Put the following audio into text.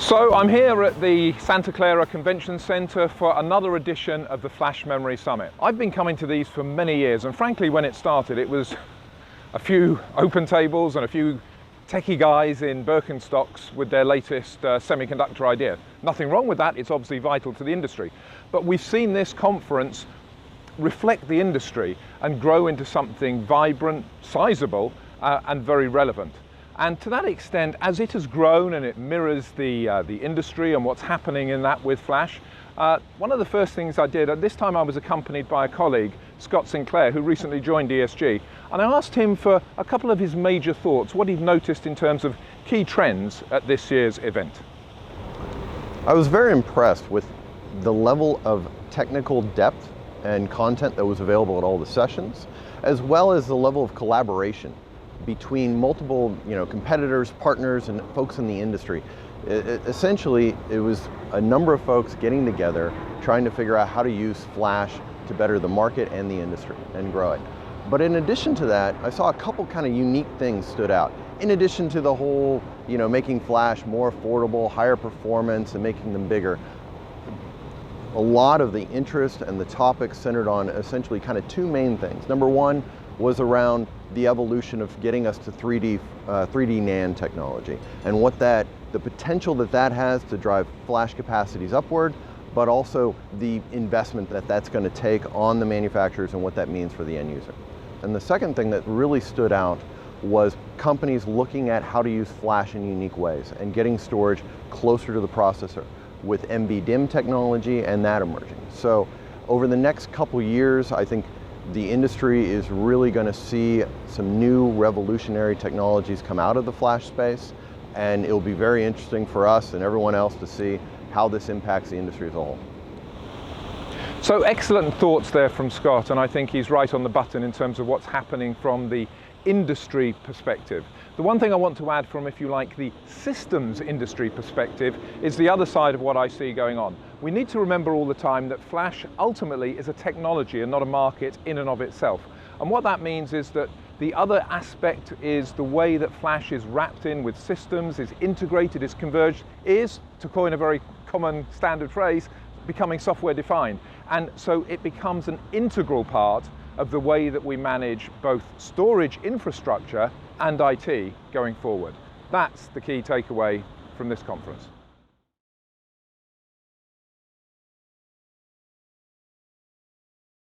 So I'm here at the Santa Clara Convention Center for another edition of the Flash Memory Summit. I've been coming to these for many years, and frankly when it started it was a few open tables and a few techie guys in Birkenstocks with their latest semiconductor idea. Nothing wrong with that, it's obviously vital to the industry. But we've seen this conference reflect the industry and grow into something vibrant, sizable, and very relevant. And to that extent, as it has grown and it mirrors the industry and what's happening in that with Flash, one of the first things I did, at this time I was accompanied by a colleague, Scott Sinclair, who recently joined ESG, and I asked him for a couple of his major thoughts, what he'd noticed in terms of key trends at this year's event. I was very impressed with the level of technical depth and content that was available at all the sessions, as well as the level of collaboration between multiple competitors, partners, and folks in the industry. Essentially, it was a number of folks getting together, trying to figure out how to use Flash to better the market and the industry and grow it. But in addition to that, I saw a couple kind of unique things stood out. In addition to the whole, making Flash more affordable, higher performance, and making them bigger, a lot of the interest and the topics centered on essentially kind of two main things. Number one was around the evolution of getting us to 3D NAND technology and the potential that has to drive flash capacities upward, but also the investment that's going to take on the manufacturers and what that means for the end user. And the second thing that really stood out was companies looking at how to use flash in unique ways and getting storage closer to the processor with MBDIMM technology and that emerging. So over the next couple years, I think the industry is really going to see some new revolutionary technologies come out of the flash space, and it'll be very interesting for us and everyone else to see how this impacts the industry as a whole. So excellent thoughts there from Scott, and I think he's right on the button in terms of what's happening from the industry perspective. The one thing I want to add from, if you like, the systems industry perspective is the other side of what I see going on. We need to remember all the time that Flash ultimately is a technology and not a market in and of itself. And what that means is that the other aspect is the way that Flash is wrapped in with systems, is integrated, is converged, is, to coin a very common standard phrase, becoming software defined. And so it becomes an integral part of the way that we manage both storage infrastructure and IT going forward. That's the key takeaway from this conference.